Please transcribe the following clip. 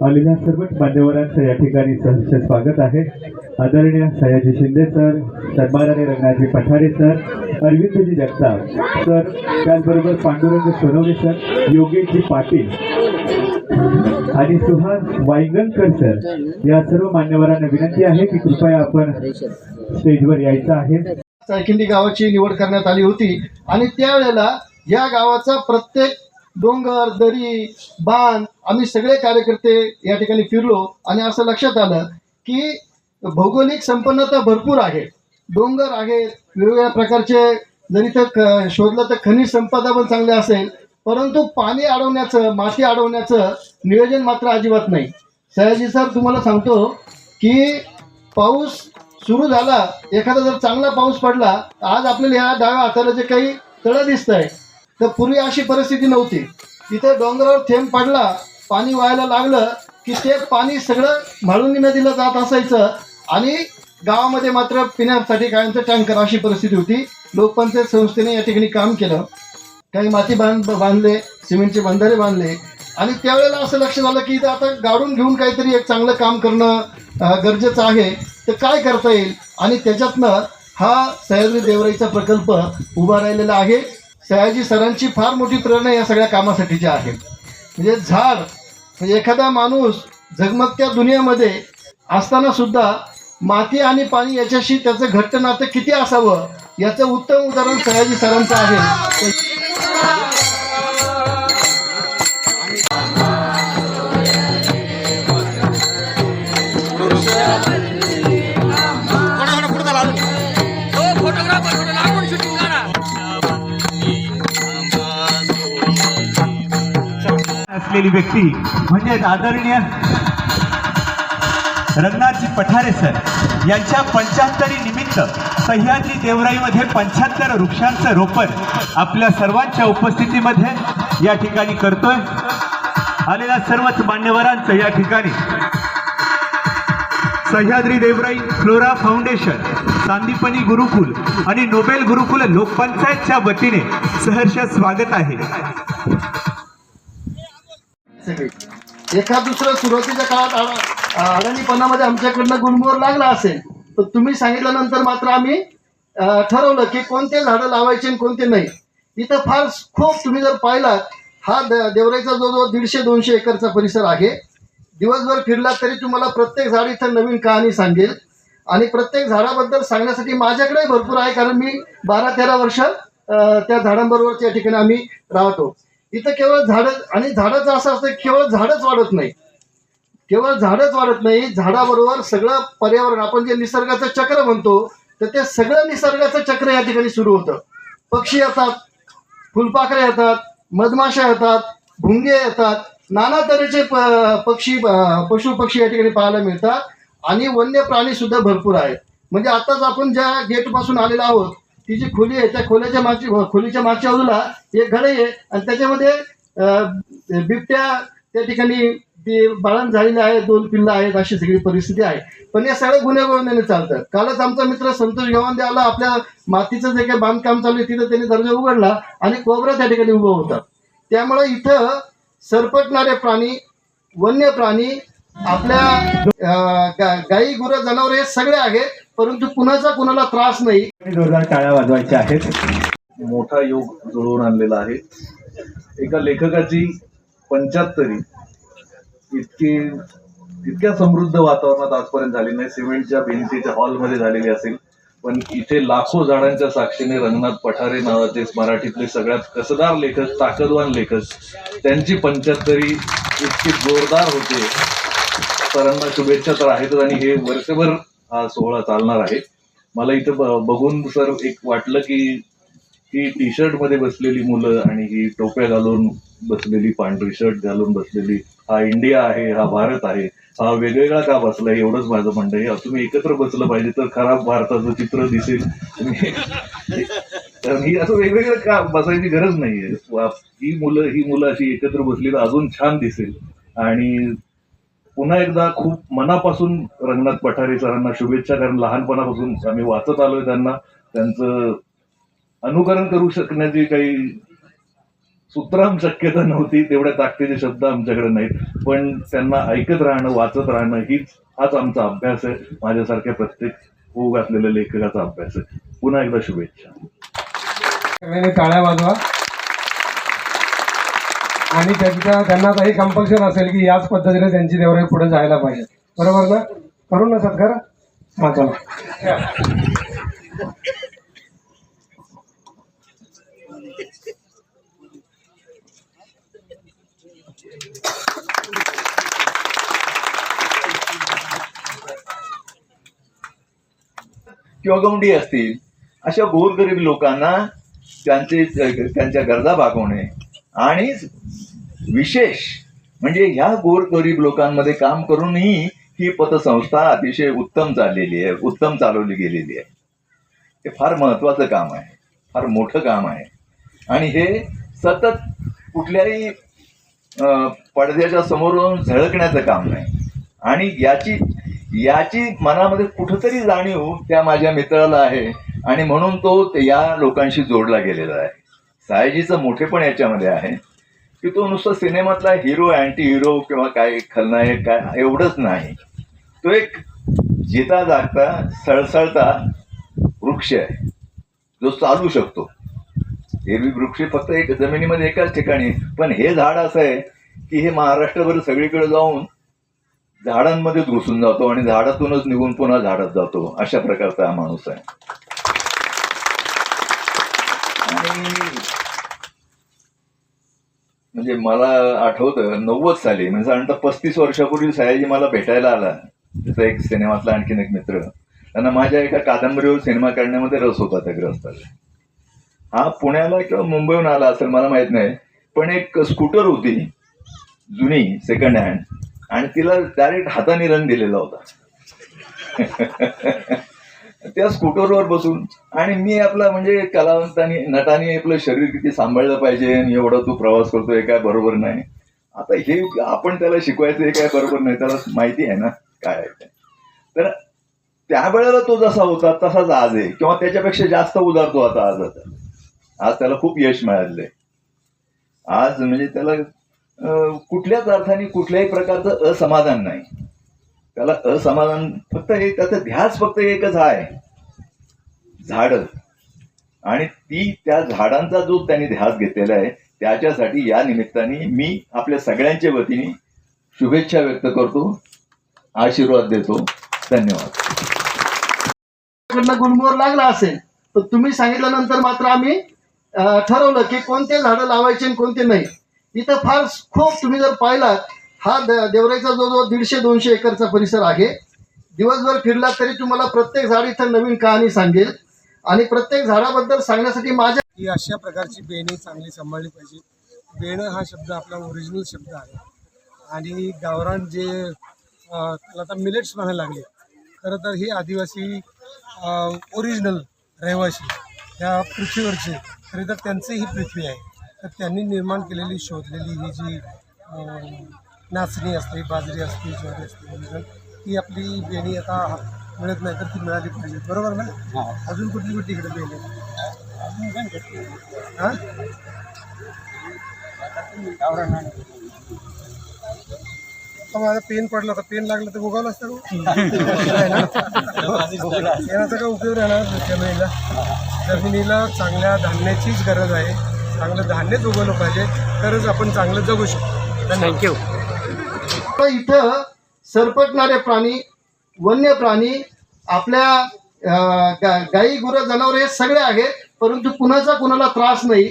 आलेल्या सर्वच मान्यवरांचं या ठिकाणी सहर्ष स्वागत आहे. आदरणीय सयाजी शिंदे सर, सन्माननीय रंगनाथजी पठारे सर, अरविंदजी जगताप सर, त्याचबरोबर पांडुरंग सोनवणे सर, योगेशजी पाटील आणि सुहास वाईगणकर सर, या सर्व मान्यवरांना विनंती आहे की कृपया आपण स्टेजवर यायचं आहे. सायखिंडी गावाची निवड करण्यात आली होती आणि त्यावेळेला या गावाचा प्रत्येक डोंगर, दरी, बांध आम्ही सगळे कार्यकर्ते या ठिकाणी फिरलो आणि असं लक्षात आलं की भौगोलिक संपन्नता भरपूर आहे. डोंगर आहेत, वेगवेगळ्या प्रकारचे, जरी तर शोधलं तर खनिज संपदा पण चांगले असेल, परंतु पाणी अडवण्याचं, माती अडवण्याचं नियोजन मात्र अजिबात नाही. सयाजी सर, तुम्हाला सांगतो की पाऊस सुरू झाला, एखादा जर चांगला पाऊस पडला, आज आपल्याला ह्या डाव्या हाताला जे काही तळं दिसत आहे, तर पूर्वी अशी परिस्थिती नव्हती. तिथे डोंगरावर थेंब पडला, पाणी व्हायला लागलं की ते पाणी सगळं म्हाळुंगी नदीला जात असायचं आणि गावामध्ये मात्र पिण्यासाठी कायमचं टँकर, अशी परिस्थिती होती. लोकपंचायत संस्थेने या ठिकाणी काम केलं, काही माती बांधले, सिमेंटचे बंधारे बांधले आणि त्यावेळेला असं लक्ष झालं की इथं आता गाडून घेऊन काहीतरी एक चांगलं काम करणं गरजेचं आहे. तर काय करता येईल आणि त्याच्यातनं हा सह्याद्री देवराईचा प्रकल्प उभा राहिलेला आहे. सयाजी सरांची फार मोठी प्रेरणा या सगळ्या कामासाठीची आहे. म्हणजे झाड, म्हणजे एखादा माणूस झगमगत्या दुनियेमध्ये असताना सुद्धा माती आणि पाणी याच्याशी त्याचं घट्ट नातं किती असावं याचं उत्तम उदाहरण सयाजी सरांचं आहे. असलेली व्यक्ती म्हणजे आदरणीय रंगनाथजी पठारे सर यांच्या 75 निमित्त सह्याद्री देवराईमध्ये 75 वृक्षांचं रोपण आपल्या सर्वांच्या उपस्थितीमध्ये या ठिकाणी करतोय. आलेल्या सर्वच मान्यवरांचं या ठिकाणी सह्याद्री देवराई फ्लोरा फाउंडेशन, सांदीपनी गुरुकुल आणि नोबेल गुरुकुल लोकपंचायतच्या वतीने सहर्ष स्वागत आहे. एखाद दुसरं सुरुवातीच्या काळात अडाणीपणामध्ये आमच्याकडनं गुणमोहर लागला असेल, तर तुम्ही सांगितल्यानंतर मात्र आम्ही ठरवलं की कोणते झाडं लावायचे आणि कोणते नाही. इथं फार खूप, तुम्ही जर पाहिलात, हा देवराईचा जवळजवळ 150-200 एकरचा परिसर आहे. दिवसभर फिरलात तरी तुम्हाला प्रत्येक झाड इथं नवीन कहाणी सांगेल आणि प्रत्येक झाडाबद्दल सांगण्यासाठी माझ्याकडे भरपूर आहे, कारण मी 12-13 वर्ष त्या झाडांबरोबर त्या ठिकाणी आम्ही राहतो. इथं केवळ झाडं, आणि झाडाचं असं असतं केवळ झाडच वाढत नाही, केवळ झाडच वाढत नाही, झाडाबरोबर सगळं पर्यावरण, आपण जे निसर्गाचं चक्र म्हणतो, तर ते सगळं निसर्गाचं चक्र या ठिकाणी सुरू होतं. पक्षी येतात, फुलपाखरे येतात, मधमाशा येतात, भुंगे येतात, नाना तऱ्हेचे पशु पक्षी या ठिकाणी पाहायला मिळतात आणि वन्य प्राणी सुद्धा भरपूर आहेत. म्हणजे आताच आपण ज्या गेटपासून आलेलो आहोत, ती जी खोली आहे, त्या खोलीच्या मागच्या बाजूला एक घडे आहे आणि त्याच्यामध्ये बिबट्या त्या ठिकाणी ती बाळण झालेली आहे, 2 पिल्लं आहेत, अशी सगळी परिस्थिती आहे. पण या सगळ्या गुन्हेगोविंदाने चालतात. कालच आमचा मित्र संतोष गवांदे आला, आपल्या मातीचं जे काही बांधकाम चालू आहे तिथं त्यांनी दर्जा उघडला आणि कोबरा त्या ठिकाणी उभा होता. त्यामुळे इथं सरपटणारे प्राणी, वन्य प्राणी, आपल्या गाई, गुरं, जनावर हे सगळे आहेत, परंतु कुणाला त्रास नाही. जोरदार टाळ्या वाजवायच्या आहेत. मोठा योग जुळवून आणलेला आहे. एका लेखकाची 75 इतक्या समृद्ध वातावरणात आजपर्यंत झाली नाही. सिमेंटच्या भिंतीच्या हॉलमध्ये झालेली असेल, पण इथे लाखो झाडांच्या साक्षीने रंगनाथ पठारे नावाचे मराठीतले सगळ्यात कसदार लेखक, ताकदवान लेखक, त्यांची 75 इतकी जोरदार होते. सरांना शुभेच्छा तर आहेतच आणि हे वर्षभर हा सोहळा चालणार आहे. मला इथं बघून सर एक वाटलं की ही टी शर्ट मध्ये बसलेली मुलं आणि ही टोप्या घालून बसलेली, पांढरी शर्ट घालून बसलेली, हा इंडिया आहे, हा भारत आहे, हा वेगवेगळा का बसलाय, एवढंच माझं म्हणणं आहे. तुम्ही एकत्र बसलं पाहिजे तर खराब भारताचं चित्र दिसेल. कारण ही असं वेगवेगळं का बसायची गरज नाहीये. ही मुलं अशी एकत्र बसली तर अजून छान दिसेल. आणि पुन्हा एकदा खूप मनापासून रंगनाथ पठारे सरांना शुभेच्छा, कारण लहानपणापासून आम्ही वाचत आलोय त्यांना. त्यांचं अनुकरण करू शकण्याची काही सूत्रम शक्यता नव्हती, तेवढ्या ताकदीचे शब्द आमच्याकडे नाहीत, पण त्यांना ऐकत राहणं, वाचत राहणं हाच आमचा अभ्यास आहे. माझ्यासारख्या प्रत्येक होऊ घातलेल्या लेखकाचा अभ्यास आहे. पुन्हा एकदा शुभेच्छा. सगळ्यांनी टाळ्या वाजवा. आणि त्यांना आता हे कंपल्शन असेल की याच पद्धतीने त्यांची देवराई पुढे जायला पाहिजे. बरोबर ना? करू ना सत्कार? हा चला. किंवा गौंडी असतील अशा गोरगरीब लोकांना त्यांच्या गरजा भागवणे आणि विशेष म्हणजे ह्या गोरगरीब लोकांमध्ये काम करूनही ही पतसंस्था अतिशय उत्तम चालवली गेलेली आहे. हे फार महत्वाचं काम आहे, फार मोठं काम आहे. आणि हे सतत कुठल्याही पडद्याच्या समोरून झळकण्याचं काम नाही. आणि याची मनामध्ये कुठंतरी जाणीव त्या माझ्या मित्राला आहे आणि म्हणून तो या लोकांशी जोडला गेलेला आहे. सायाजीचं मोठेपण याच्यामध्ये आहे की तो नुसतं सिनेमातला हिरो, अँटी हिरो किंवा काय खलनायक काय एवढंच नाही. तो एक जिता जागता सळसळता वृक्ष आहे जो चालू शकतो. एरवी वृक्ष फक्त एक जमिनीमध्ये एकाच ठिकाणी, पण हे झाड असं आहे की हे महाराष्ट्रभर सगळीकडे जाऊन झाडांमध्येच घुसून जातो आणि झाडातूनच निघून पुन्हा झाडात जातो. अशा प्रकारचा हा माणूस आहे. आणि म्हणजे मला आठवतं 90 साली म्हणजे साधारणतः 35 वर्षापूर्वी सयाजी मला भेटायला आला. त्याचा एक सिनेमातला आणखीन एक मित्र. त्यांना माझ्या एका कादंबरीवर सिनेमा काढण्यामध्ये रस होता त्या ग्रस्ताला. हा पुण्याला किंवा मुंबईहून आला असेल मला माहित नाही, पण एक स्कूटर होती जुनी सेकंड हँड आणि तिला डायरेक्ट हाताने रंग दिलेला होता. त्या स्कूटरवर बसून आणि मी आपला म्हणजे कलावंतानी नटाने आपलं शरीर किती सांभाळलं पाहिजे आणि एवढा तू प्रवास करतोय काय बरोबर नाही. आता हे आपण त्याला शिकवायचं हे काय बरोबर नाही, त्याला माहिती आहे ना काय आहे ते. तर त्यावेळेला तो जसा होता तसाच आज आहे किंवा त्याच्यापेक्षा जास्त उदारतो आता. आज त्याला खूप यश मिळालेलं आहे. आज म्हणजे त्याला कुठल्याच अर्थाने कुठल्याही प्रकारचं असमाधान नाही. त्याला असमाधान फक्त हे त्याचं ध्यास फक्त एकच आहे, झाडं. आणि त्या झाडांचा जो त्यांनी ध्यास घेतलेला आहे त्याच्यासाठी या निमित्ताने मी आपल्या सगळ्यांच्या वतीने शुभेच्छा व्यक्त करतो, आशीर्वाद देतो. धन्यवाद. गुलमोहर लागला असेल तर तुम्ही सांगितल्यानंतर मात्र आम्ही ठरवलं की कोणते झाडं लावायचे आणि कोणते नाही. इथं फार खूप तुम्ही जर पाहिलात हा देवराईचा जो 150-200 एकरचा परिसर आहे. दिवसभर फिरलात तरी तुम्हाला प्रत्येक झाड इथं नवीन कहाणी सांगेल आणि प्रत्येक झाडाबद्दल सांगण्यासाठी माझ्या ही अशा प्रकारची बेणी चांगली सांभाळली पाहिजे. बेणं हा शब्द आपला ओरिजिनल शब्द आहे आणि गावरान जे त्याला आता मिलेट्स म्हणायला लागले. खरं तर हे आदिवासी ओरिजिनल रहिवासी ह्या पृथ्वीवरचे, खरं तर त्यांची ही पृथ्वी आहे. तर त्यांनी निर्माण केलेली शोधलेली ही जी नाचणी असते, बाजरी असते, ज्वारी असते, ही आपली बेणी आता मिळत नाही तर ती मिळाली पाहिजे. बरोबर ना? अजून कुठली कुठली इकडे बेणी हां माझा पेन पडला होता, पेन लागला तर उगवलं असतं. पेनाचा काय उपयोग राहणार जमिनीला? जमिनीला चांगल्या धान्याचीच गरज आहे. चांगलं धान्यच उगवलं पाहिजे तरच आपण चांगलं जगू शकतो. थँक्यू. इथं सरपटणारे प्राणी, वन्य प्राणी, आपल्या गाई गुरं जनावर हे सगळे आहेत, परंतु कुणाचा कुणाला त्रास नाही.